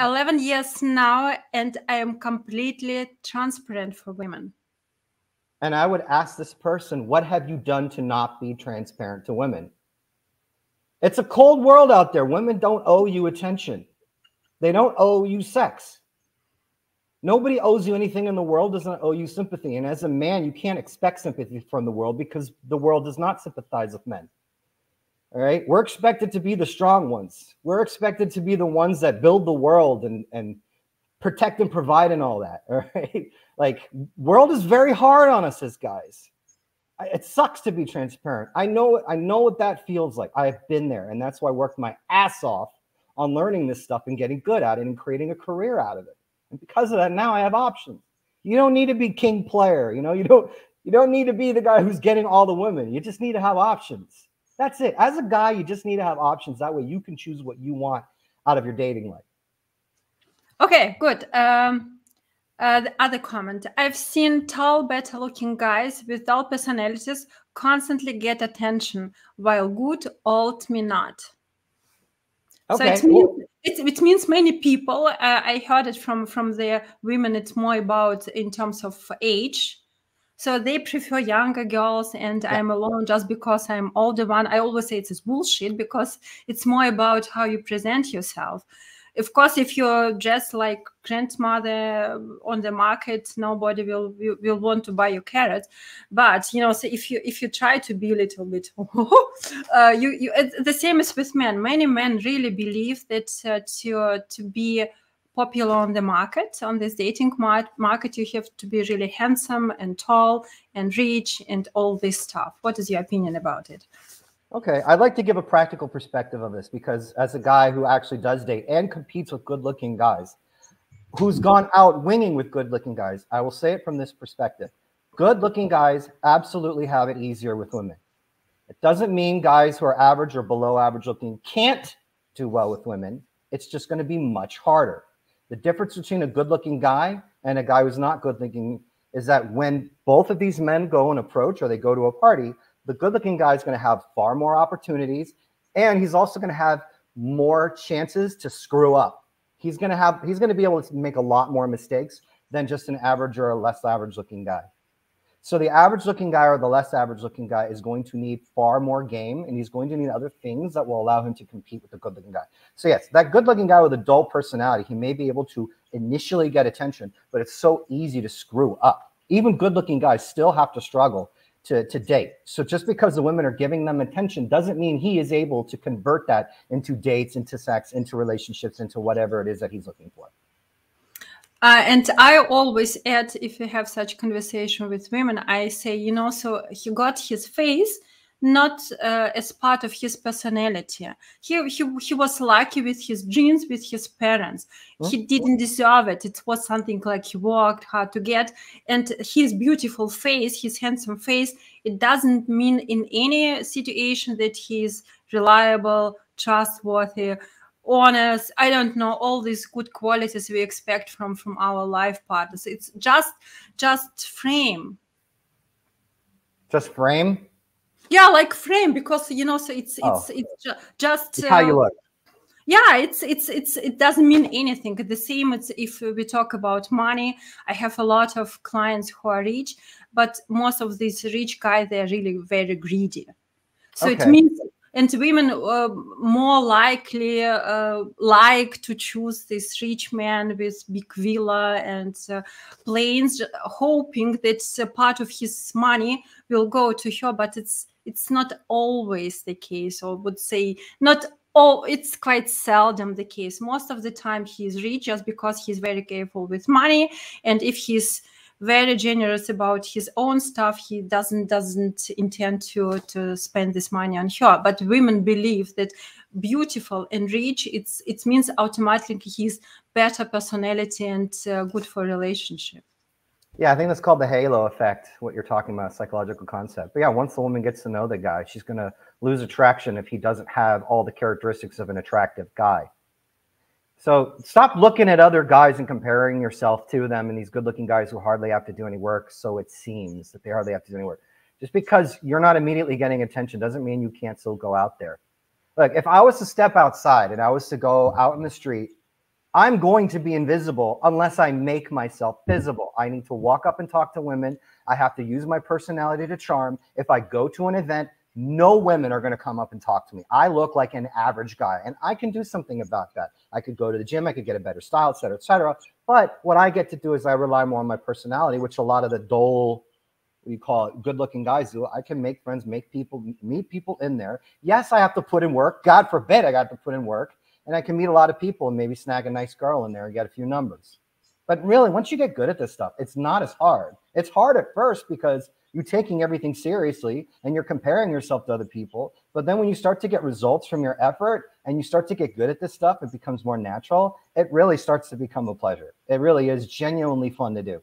11 years now, and I am completely transparent for women. And I would ask this person, what have you done to not be transparent to women? It's a cold world out there. Women don't owe you attention. They don't owe you sex. Nobody owes you anything in the world, doesn't owe you sympathy. And as a man, you can't expect sympathy from the world because the world does not sympathize with men. All right? We're expected to be the strong ones. We're expected to be the ones that build the world and protect and provide and all that. All right? Like, world is very hard on us as guys. It sucks to be transparent. I know what that feels like. I've been there. And that's why I worked my ass off on learning this stuff and getting good at it and creating a career out of it. And because of that, now I have options. You don't need to be king player. You know, you don't need to be the guy who's getting all the women. You just need to have options. That's it. As a guy, you just need to have options. That way you can choose what you want out of your dating life. Okay, good. The other comment. I've seen tall, better-looking guys with dull personalities constantly get attention, while good old me not. Okay. So it means many people. I heard it from the women. It's more about in terms of age. So they prefer younger girls, and yeah. I'm alone just because I'm older one. I always say it's bullshit because it's more about how you present yourself. Of course, if you're dressed like grandmother on the market, nobody will want to buy your carrots. But you know, so if you try to be a little bit, the same as with men. Many men really believe that to be popular on the market, on this dating market, you have to be really handsome and tall and rich and all this stuff. What is your opinion about it? Okay, I'd like to give a practical perspective of this because as a guy who actually does date and competes with good-looking guys, who's gone out winging with good-looking guys, I will say it from this perspective. Good-looking guys absolutely have it easier with women. It doesn't mean guys who are average or below average looking can't do well with women. It's just going to be much harder. The difference between a good-looking guy and a guy who's not good-looking is that when both of these men go and approach or they go to a party, the good-looking guy is going to have far more opportunities, and he's also going to have more chances to screw up. He's going to be able to make a lot more mistakes than just an average or a less average-looking guy. So the average-looking guy or the less average-looking guy is going to need far more game, and he's going to need other things that will allow him to compete with the good-looking guy. So yes, that good-looking guy with a dull personality, he may be able to initially get attention, but it's so easy to screw up. Even good-looking guys still have to struggle to date. So just because the women are giving them attention doesn't mean he is able to convert that into dates, into sex, into relationships, into whatever it is that he's looking for. And I always add, if we have such conversation with women, I say, you know, so he got his face not as part of his personality. He was lucky with his genes, with his parents. He didn't deserve it. It was something like he worked hard to get. And his beautiful face, his handsome face, it doesn't mean in any situation that he's reliable, trustworthy, honest. I don't know, all these good qualities we expect from our life partners. It's just frame. Just frame? Yeah, like frame, because you know, so it's just how you look. Yeah, it doesn't mean anything. The same as if we talk about money. I have a lot of clients who are rich, but most of these rich guys, they're really very greedy. So it means, and women more likely like to choose this rich man with big villa and planes, hoping that part of his money will go to her. But it's not always the case. I would say not. Oh, it's quite seldom the case. Most of the time he's rich just because he's very careful with money. And if he's very generous about his own stuff, he doesn't intend to spend this money on her. But women believe that beautiful and rich, it means automatically he's better personality and good for relationship. Yeah, I think that's called the halo effect, what you're talking about, psychological concept. But yeah, once the woman gets to know the guy, she's going to lose attraction if he doesn't have all the characteristics of an attractive guy. So stop looking at other guys and comparing yourself to them and these good-looking guys who hardly have to do any work, so it seems that they hardly have to do any work. Just because you're not immediately getting attention doesn't mean you can't still go out there. Look, if I was to step outside and I was to go out in the street I'm going to be invisible unless I make myself visible. I need to walk up and talk to women. I have to use my personality to charm. If I go to an event, no women are going to come up and talk to me. I look like an average guy, and I can do something about that. I could go to the gym. I could get a better style, et cetera, et cetera. But what I get to do is I rely more on my personality, which a lot of the dull, we call it, good-looking guys do. I can make friends, make people, meet people in there. Yes, I have to put in work. God forbid I got to put in work. And I can meet a lot of people and maybe snag a nice girl in there and get a few numbers. But really, once you get good at this stuff, it's not as hard. It's hard at first because you're taking everything seriously and you're comparing yourself to other people. But then when you start to get results from your effort and you start to get good at this stuff, it becomes more natural. It really starts to become a pleasure. It really is genuinely fun to do.